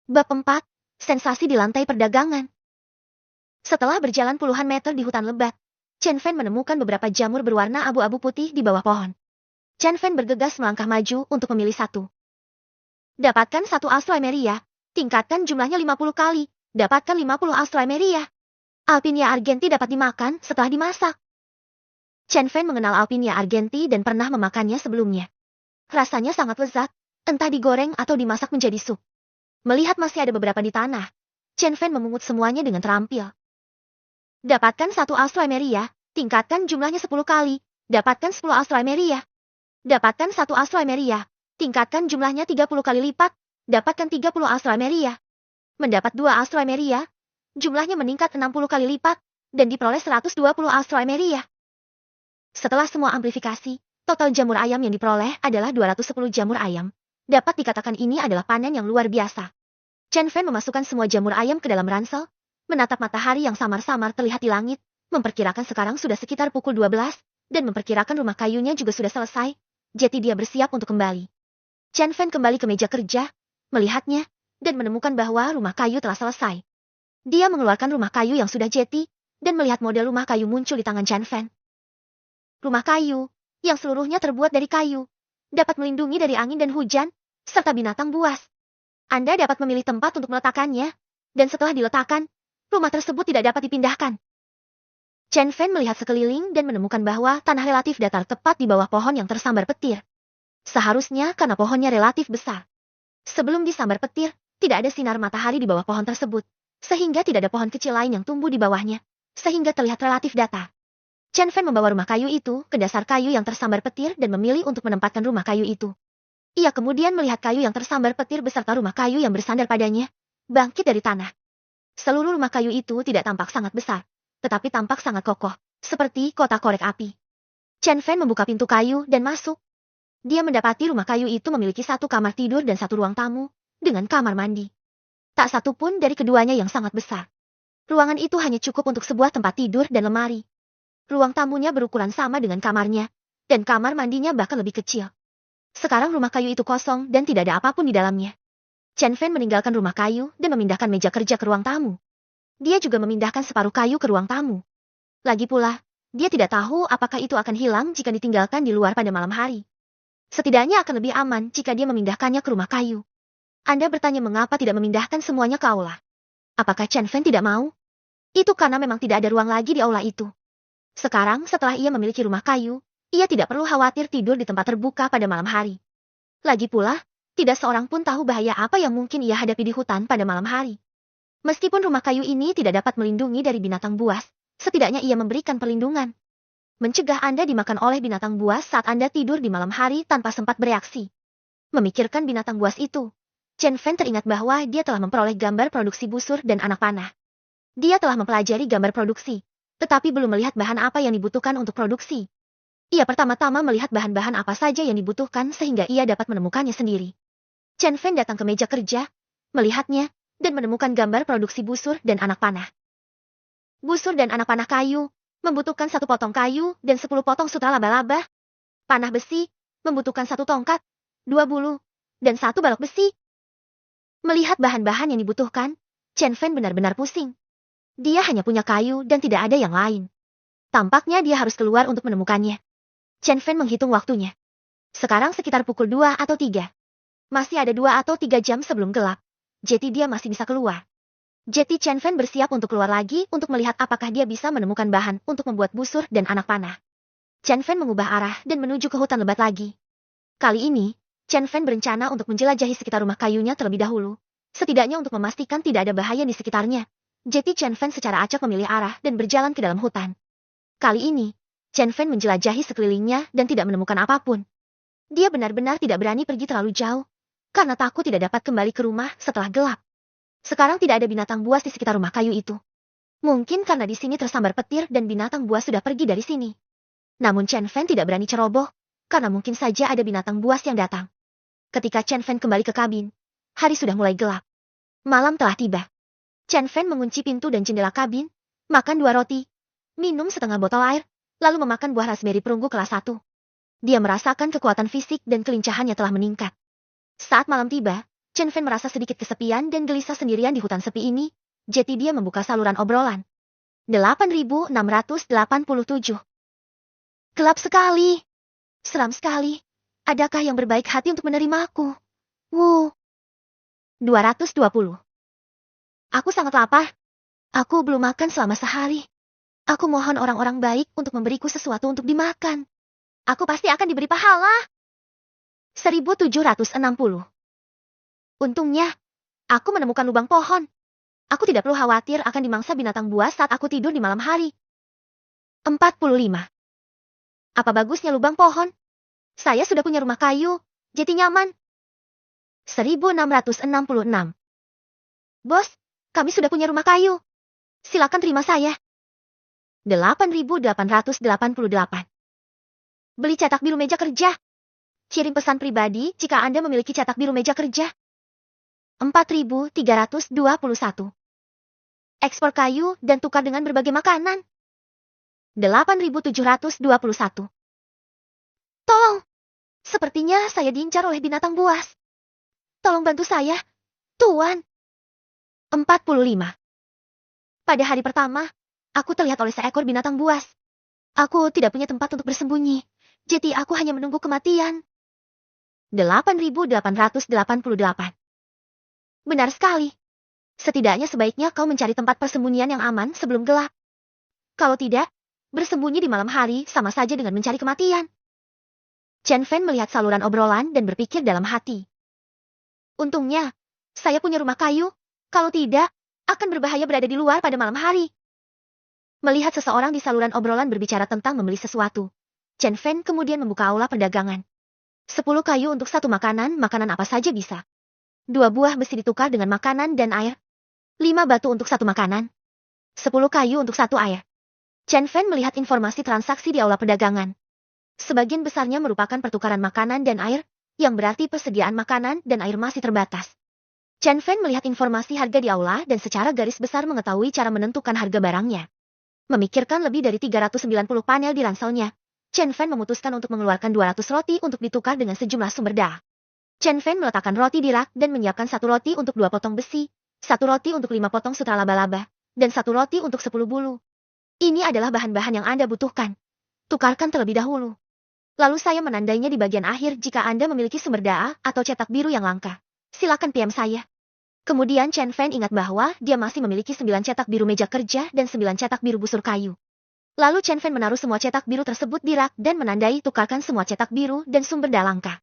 Bab 4. Sensasi di lantai perdagangan. Setelah berjalan puluhan meter di hutan lebat, Chen Fan menemukan beberapa jamur berwarna abu-abu putih di bawah pohon. Chen Fan bergegas melangkah maju untuk memilih satu. Dapatkan satu Alstroemeria, tingkatkan jumlahnya 50 kali, dapatkan 50 Alstroemeria. Alpinia argenti dapat dimakan setelah dimasak. Chen Fan mengenal Alpinia argenti dan pernah memakannya sebelumnya. Rasanya sangat lezat, entah digoreng atau dimasak menjadi sup. Melihat masih ada beberapa di tanah, Chen Fan memungut semuanya dengan terampil. Dapatkan satu Alstroemeria, tingkatkan jumlahnya 10 kali, dapatkan 10 Alstroemeria. Dapatkan satu Alstroemeria, tingkatkan jumlahnya 30 kali lipat, dapatkan 30 Alstroemeria. Mendapat 2 Alstroemeria, jumlahnya meningkat 60 kali lipat, dan diperoleh 120 Alstroemeria. Setelah semua amplifikasi, total jamur ayam yang diperoleh adalah 210 jamur ayam. Dapat dikatakan ini adalah panen yang luar biasa. Chen Fan memasukkan semua jamur ayam ke dalam ransel, menatap matahari yang samar-samar terlihat di langit, memperkirakan sekarang sudah sekitar pukul 12, dan memperkirakan rumah kayunya juga sudah selesai, jadi dia bersiap untuk kembali. Chen Fan kembali ke meja kerja, melihatnya, dan menemukan bahwa rumah kayu telah selesai. Dia mengeluarkan rumah kayu yang sudah jadi, dan melihat model rumah kayu muncul di tangan Chen Fan. Rumah kayu, yang seluruhnya terbuat dari kayu, dapat melindungi dari angin dan hujan, serta binatang buas. Anda dapat memilih tempat untuk meletakkannya, dan setelah diletakkan, rumah tersebut tidak dapat dipindahkan. Chen Fan melihat sekeliling dan menemukan bahwa tanah relatif datar tepat di bawah pohon yang tersambar petir. Seharusnya karena pohonnya relatif besar. Sebelum disambar petir, tidak ada sinar matahari di bawah pohon tersebut, sehingga tidak ada pohon kecil lain yang tumbuh di bawahnya, sehingga terlihat relatif datar. Chen Fan membawa rumah kayu itu ke dasar kayu yang tersambar petir dan memilih untuk menempatkan rumah kayu itu. Ia kemudian melihat kayu yang tersambar petir beserta rumah kayu yang bersandar padanya, bangkit dari tanah. Seluruh rumah kayu itu tidak tampak sangat besar, tetapi tampak sangat kokoh, seperti kotak korek api. Chen Fan membuka pintu kayu dan masuk. Dia mendapati rumah kayu itu memiliki satu kamar tidur dan satu ruang tamu, dengan kamar mandi. Tak satu pun dari keduanya yang sangat besar. Ruangan itu hanya cukup untuk sebuah tempat tidur dan lemari. Ruang tamunya berukuran sama dengan kamarnya, dan kamar mandinya bahkan lebih kecil. Sekarang rumah kayu itu kosong dan tidak ada apapun di dalamnya. Chen Fan meninggalkan rumah kayu dan memindahkan meja kerja ke ruang tamu. Dia juga memindahkan separuh kayu ke ruang tamu. Lagi pula, dia tidak tahu apakah itu akan hilang jika ditinggalkan di luar pada malam hari. Setidaknya akan lebih aman jika dia memindahkannya ke rumah kayu. Anda bertanya mengapa tidak memindahkan semuanya ke aula. Apakah Chen Fan tidak mau? Itu karena memang tidak ada ruang lagi di aula itu. Sekarang setelah ia memiliki rumah kayu, ia tidak perlu khawatir tidur di tempat terbuka pada malam hari. Lagi pula, tidak seorang pun tahu bahaya apa yang mungkin ia hadapi di hutan pada malam hari. Meskipun rumah kayu ini tidak dapat melindungi dari binatang buas, setidaknya ia memberikan perlindungan. Mencegah Anda dimakan oleh binatang buas saat Anda tidur di malam hari tanpa sempat bereaksi. Memikirkan binatang buas itu, Chen Fan teringat bahwa dia telah memperoleh gambar produksi busur dan anak panah. Dia telah mempelajari gambar produksi, tetapi belum melihat bahan apa yang dibutuhkan untuk produksi. Ia pertama-tama melihat bahan-bahan apa saja yang dibutuhkan sehingga ia dapat menemukannya sendiri. Chen Fan datang ke meja kerja, melihatnya, dan menemukan gambar produksi busur dan anak panah. Busur dan anak panah kayu, membutuhkan 1 potong kayu dan 10 potong sutra laba-laba. Panah besi, membutuhkan 1 tongkat, 2 bulu, dan 1 balok besi. Melihat bahan-bahan yang dibutuhkan, Chen Fan benar-benar pusing. Dia hanya punya kayu dan tidak ada yang lain. Tampaknya dia harus keluar untuk menemukannya. Chen Fan menghitung waktunya. Sekarang sekitar pukul 2 atau 3. Masih ada 2 atau 3 jam sebelum gelap. Jadi dia masih bisa keluar. Jadi Chen Fan bersiap untuk keluar lagi untuk melihat apakah dia bisa menemukan bahan untuk membuat busur dan anak panah. Chen Fan mengubah arah dan menuju ke hutan lebat lagi. Kali ini, Chen Fan berencana untuk menjelajahi sekitar rumah kayunya terlebih dahulu. Setidaknya untuk memastikan tidak ada bahaya di sekitarnya. Jadi Chen Fan secara acak memilih arah dan berjalan ke dalam hutan. Kali ini, Chen Fan menjelajahi sekelilingnya dan tidak menemukan apapun. Dia benar-benar tidak berani pergi terlalu jauh, karena takut tidak dapat kembali ke rumah setelah gelap. Sekarang tidak ada binatang buas di sekitar rumah kayu itu. Mungkin karena di sini tersambar petir dan binatang buas sudah pergi dari sini. Namun Chen Fan tidak berani ceroboh, karena mungkin saja ada binatang buas yang datang. Ketika Chen Fan kembali ke kabin, hari sudah mulai gelap. Malam telah tiba. Chen Fan mengunci pintu dan jendela kabin, makan 2 roti, minum setengah botol air, lalu memakan buah raspberry perunggu kelas 1. Dia merasakan kekuatan fisik dan kelincahannya telah meningkat. Saat malam tiba, Chen Fan merasa sedikit kesepian dan gelisah sendirian di hutan sepi ini, jadi dia membuka saluran obrolan. 8687. Gelap sekali. Seram sekali. Adakah yang berbaik hati untuk menerimaku? 220. Aku sangat lapar. Aku belum makan selama sehari. Aku mohon orang-orang baik untuk memberiku sesuatu untuk dimakan. Aku pasti akan diberi pahala. 1760. Untungnya, aku menemukan lubang pohon. Aku tidak perlu khawatir akan dimangsa binatang buas saat aku tidur di malam hari. 45. Apa bagusnya lubang pohon? Saya sudah punya rumah kayu, jadi nyaman. 1666. Bos, kami sudah punya rumah kayu. Silakan terima saya. 8888. Beli cetak biru meja kerja. Kirim pesan pribadi jika Anda memiliki cetak biru meja kerja. 4321. Ekspor kayu dan tukar dengan berbagai makanan. 8721. Tolong! Sepertinya saya diincar oleh binatang buas. Tolong bantu saya, Tuan. 45. Pada hari pertama, aku terlihat oleh seekor binatang buas. Aku tidak punya tempat untuk bersembunyi, jadi aku hanya menunggu kematian. 8888. Benar sekali. Setidaknya sebaiknya kau mencari tempat persembunyian yang aman sebelum gelap. Kalau tidak, bersembunyi di malam hari sama saja dengan mencari kematian. Chen Fan melihat saluran obrolan dan berpikir dalam hati. Untungnya, saya punya rumah kayu. Kalau tidak, akan berbahaya berada di luar pada malam hari. Melihat seseorang di saluran obrolan berbicara tentang membeli sesuatu, Chen Fan kemudian membuka aula perdagangan. 10 kayu untuk satu makanan apa saja bisa. 2 buah besi ditukar dengan makanan dan air. 5 batu untuk satu makanan. 10 kayu untuk satu air. Chen Fan melihat informasi transaksi di aula perdagangan. Sebagian besarnya merupakan pertukaran makanan dan air, yang berarti persediaan makanan dan air masih terbatas. Chen Fan melihat informasi harga di aula dan secara garis besar mengetahui cara menentukan harga barangnya. Memikirkan lebih dari 390 panel di ranselnya, Chen Fan memutuskan untuk mengeluarkan 200 roti untuk ditukar dengan sejumlah sumber daya. Chen Fan meletakkan roti di rak dan menyiapkan 1 roti untuk 2 potong besi, 1 roti untuk 5 potong sutra laba-laba, dan 1 roti untuk 10 bulu. Ini adalah bahan-bahan yang Anda butuhkan. Tukarkan terlebih dahulu. Lalu saya menandainya di bagian akhir jika Anda memiliki sumber daya atau cetak biru yang langka. Silakan PM saya. Kemudian Chen Fan ingat bahwa dia masih memiliki 9 cetak biru meja kerja dan 9 cetak biru busur kayu. Lalu Chen Fan menaruh semua cetak biru tersebut di rak dan menandai tukarkan semua cetak biru dan sumber daya langka.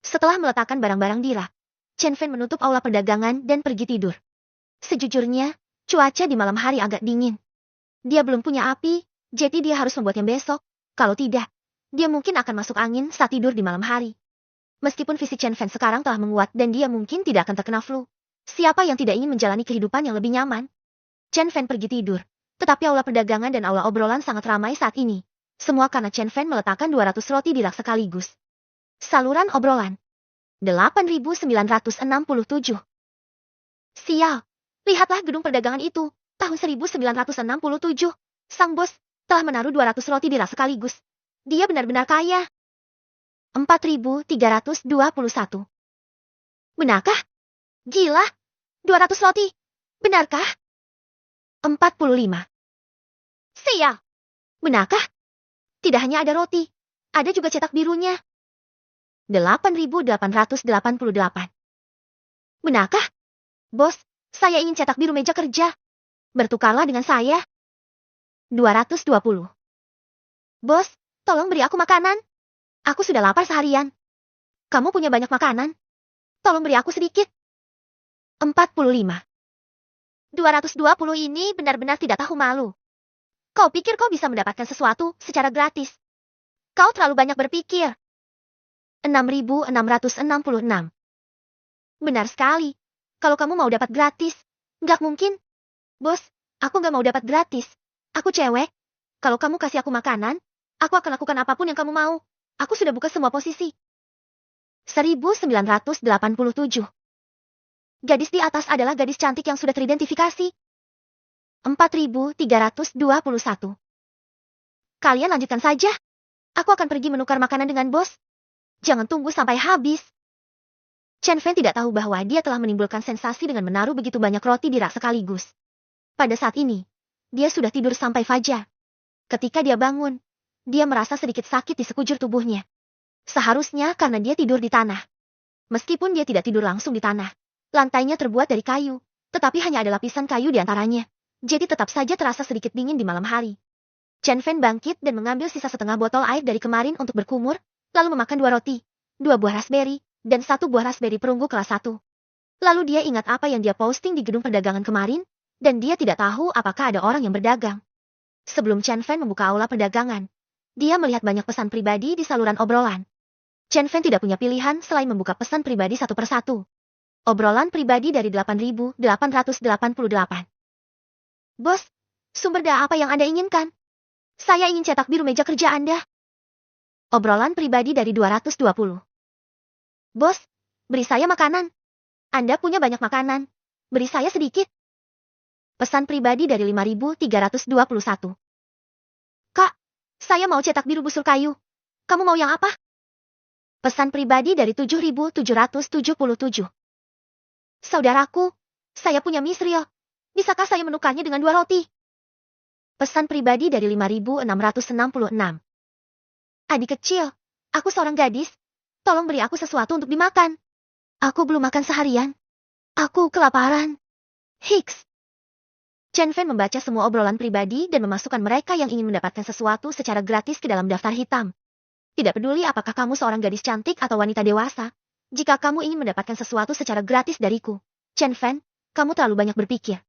Setelah meletakkan barang-barang di rak, Chen Fan menutup aula perdagangan dan pergi tidur. Sejujurnya, cuaca di malam hari agak dingin. Dia belum punya api, jadi dia harus membuatnya besok. Kalau tidak, dia mungkin akan masuk angin saat tidur di malam hari. Meskipun fisik Chen Fan sekarang telah menguat dan dia mungkin tidak akan terkena flu. Siapa yang tidak ingin menjalani kehidupan yang lebih nyaman? Chen Fan pergi tidur. Tetapi aula perdagangan dan aula obrolan sangat ramai saat ini. Semua karena Chen Fan meletakkan 200 roti di rak sekaligus. Saluran obrolan. 8967. Sial. Lihatlah gedung perdagangan itu. Tahun 1967. Sang bos telah menaruh 200 roti di rak sekaligus. Dia benar-benar kaya. 4321. Benarkah? Gila. 200 roti. Benarkah? 45. Sial. Benarkah? Tidak hanya ada roti. Ada juga cetak birunya. 8888. Benarkah? Bos, saya ingin cetak biru meja kerja. Bertukarlah dengan saya. 220. Bos, tolong beri aku makanan. Aku sudah lapar seharian. Kamu punya banyak makanan? Tolong beri aku sedikit. 45. 220 ini benar-benar tidak tahu malu. Kau pikir kau bisa mendapatkan sesuatu secara gratis? Kau terlalu banyak berpikir. 6666. Benar sekali. Kalau kamu mau dapat gratis, nggak mungkin. Bos, aku nggak mau dapat gratis. Aku cewek. Kalau kamu kasih aku makanan, aku akan lakukan apapun yang kamu mau. Aku sudah buka semua posisi. 1987. Gadis di atas adalah gadis cantik yang sudah teridentifikasi. 4321. Kalian lanjutkan saja. Aku akan pergi menukar makanan dengan bos. Jangan tunggu sampai habis. Chen Fan tidak tahu bahwa dia telah menimbulkan sensasi dengan menaruh begitu banyak roti di rak sekaligus. Pada saat ini, dia sudah tidur sampai fajar. Ketika dia bangun, dia merasa sedikit sakit di sekujur tubuhnya. Seharusnya karena dia tidur di tanah. Meskipun dia tidak tidur langsung di tanah, lantainya terbuat dari kayu, tetapi hanya ada lapisan kayu di antaranya. Jadi tetap saja terasa sedikit dingin di malam hari. Chen Fan bangkit dan mengambil sisa setengah botol air dari kemarin untuk berkumur, lalu memakan 2 roti, 2 buah raspberry, dan 1 buah raspberry perunggu kelas 1. Lalu dia ingat apa yang dia posting di gedung perdagangan kemarin, dan dia tidak tahu apakah ada orang yang berdagang. Sebelum Chen Fan membuka aula perdagangan, dia melihat banyak pesan pribadi di saluran obrolan. Chen Fan tidak punya pilihan selain membuka pesan pribadi satu persatu. Obrolan pribadi dari 8.888. Bos, sumber daya apa yang Anda inginkan? Saya ingin cetak biru meja kerja Anda. Obrolan pribadi dari 220. Bos, beri saya makanan. Anda punya banyak makanan. Beri saya sedikit. Pesan pribadi dari 5.321. Kak, saya mau cetak biru busur kayu. Kamu mau yang apa? Pesan pribadi dari 7.777. Saudaraku, saya punya misrio. Bisakah saya menukarnya dengan 2 roti? Pesan pribadi dari 5.666. Adik kecil, aku seorang gadis. Tolong beri aku sesuatu untuk dimakan. Aku belum makan seharian. Aku kelaparan. Hiks. Chen Fan membaca semua obrolan pribadi dan memasukkan mereka yang ingin mendapatkan sesuatu secara gratis ke dalam daftar hitam. Tidak peduli apakah kamu seorang gadis cantik atau wanita dewasa. Jika kamu ingin mendapatkan sesuatu secara gratis dariku, Chen Fan, kamu terlalu banyak berpikir.